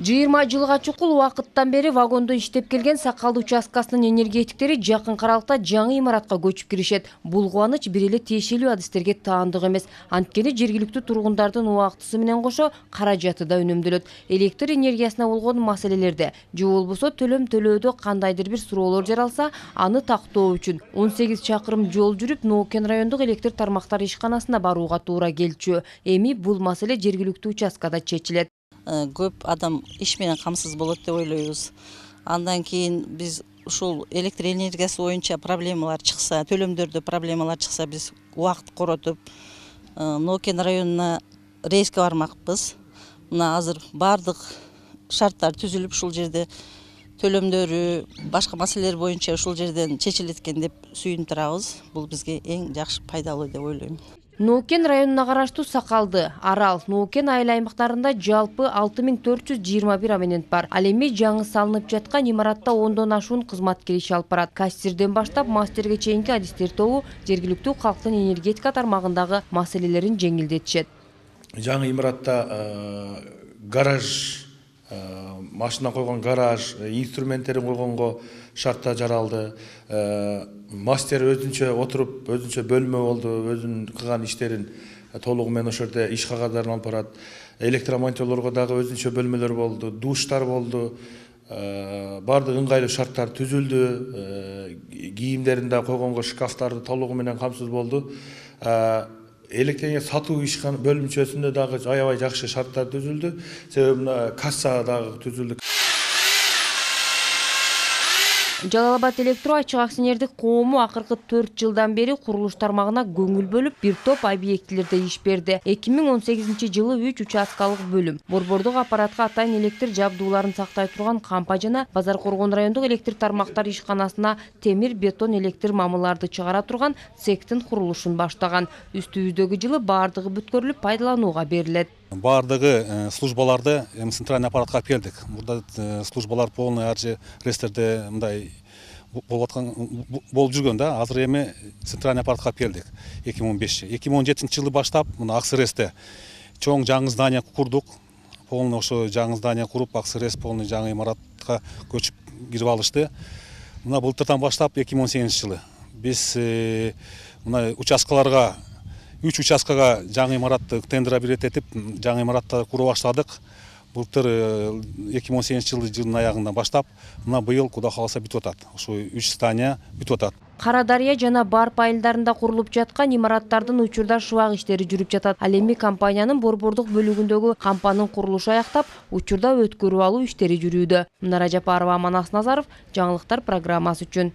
20 жылга чукул убакыттан бери вагондо иштеп келген Сакалды участкасынын энергетиктери жакын аралыкта жаңы имаратка көчүп киришет. Бул кубаныч бир эле тиешелүү адистерге таандык эмес. Анткени жергиликтүү тургундардын убактысы менен кошо каражаты да үнөмдөлөт. Электр энергиясына болгон маселелерде же болбосо төлөм төлөөдө кандайдыр бир суроолор жаралса, аны тактоо үчүн 18 чакырым жол жүрүп Ноокен райондук электр тармактары ишканасына барууга туура келчү. Эми бул маселе жергиликтүү участкада чечилет. Көп адам иш менен камсыз болот деп ойлойбуз. Андан кийин биз ушул электр энергиясы боюнча проблемалар чыкса, төлөмдөрдө проблемалар чыкса, биз убакыт коротуп Ноокен районуна рейске бармакпыз. Мына азыр бардык шарттар түзүлүп, ушул жерде төлөмдөрү, башка маселелер боюнча ушул жерден чечилет экен деп сүйүнүп турабыз. Бул бизге эң жакшы пайдалуу деп ойлойм. Ноокен районуна караштуу Сакалды, Арал, Ноокен айыл аймактарында жалпы 6421 абонент бар. Ал эми жаңы салынып жаткан имаратта 10дон ашуун кызматкер иш алып барат. Кассирден баштап мастерге чейинки адистер тобу жергиликтүү калктын энергетика тармагындагы маселелерин жеңилдетишет. Жаңы имаратта гараж, машина койгон гараж, инструменттерин койгонго шартта жаралды. Мастер өзүнчө отуруп, өзүнчө бөлмө болду, өзүнүн кылган иштерин толугу менен ошол жерде иш кагаздарын алып барат. Электромонтерлорго дагы өзүнчө бөлмөлөр болду, душтар болду. Бардык ыңгайлуу шарттар түзүлдү. Кийимдерин да койгонго шкафтарды толугу менен камсыз болду. Электр сатуу ишкан бөлүмчөсүндө дагы аябай жакшы шарттар түзүлдү. Себеби мына касса дагы түзүлдү. Жалал-Абад электро ачык акционердик коому акыркы 4 жылдан бери курулуш тармагына көңүл бөлүп, бир топ объектилерде иш берди. 2018 жылы 3 участкалык бөлүм, борбордук аппаратка атайын электр жабдууларын сактай турган кампа жана Базар Коргон райондук электр тармактары ишканасына темир бетон электр мамыларды чыгара турган цехтин курулушун баштаган. Үстүбүздөгү жылы бардыгы бүткөрүлүп пайдаланууга берилет. Бардыгы службаларды центральный аппаратка келдик. Мурда службалар полный аржы рестерде мындай болуп жүргөн да, азыр эми центральный аппаратка келдик 2015. 2017 жылы баштап мына Аксыресте чоң жаңы здание курдук. Полный ошо жаңы здание куруп, Аксырес полный жаңы имаратка көчүп кирип алышты. Мына былтырдан баштап 2018 жылы биз мына участкаларга 3 участкага жаңы имаратты тендер этип, жаңы имаратты куруп баштадык. Былтыр 2018 жылдын аягынан баштап, мына быйыл Кудай кааласа бүтүп атат. Ошо 3 здание бүтүп атат. Кара Дарыя жана Барп айылдарында курулуп жаткан имараттардын учурда шыбак иштери жүрүп жатат. Ал эми компаниянын борбордук бөлүгүндөгү кампанын курулушу аяктап, учурда өткөрүп алуу иштери жүрүүдө. Мына Ражапарова, Манас Назаров, жаңылыктар программасы үчүн.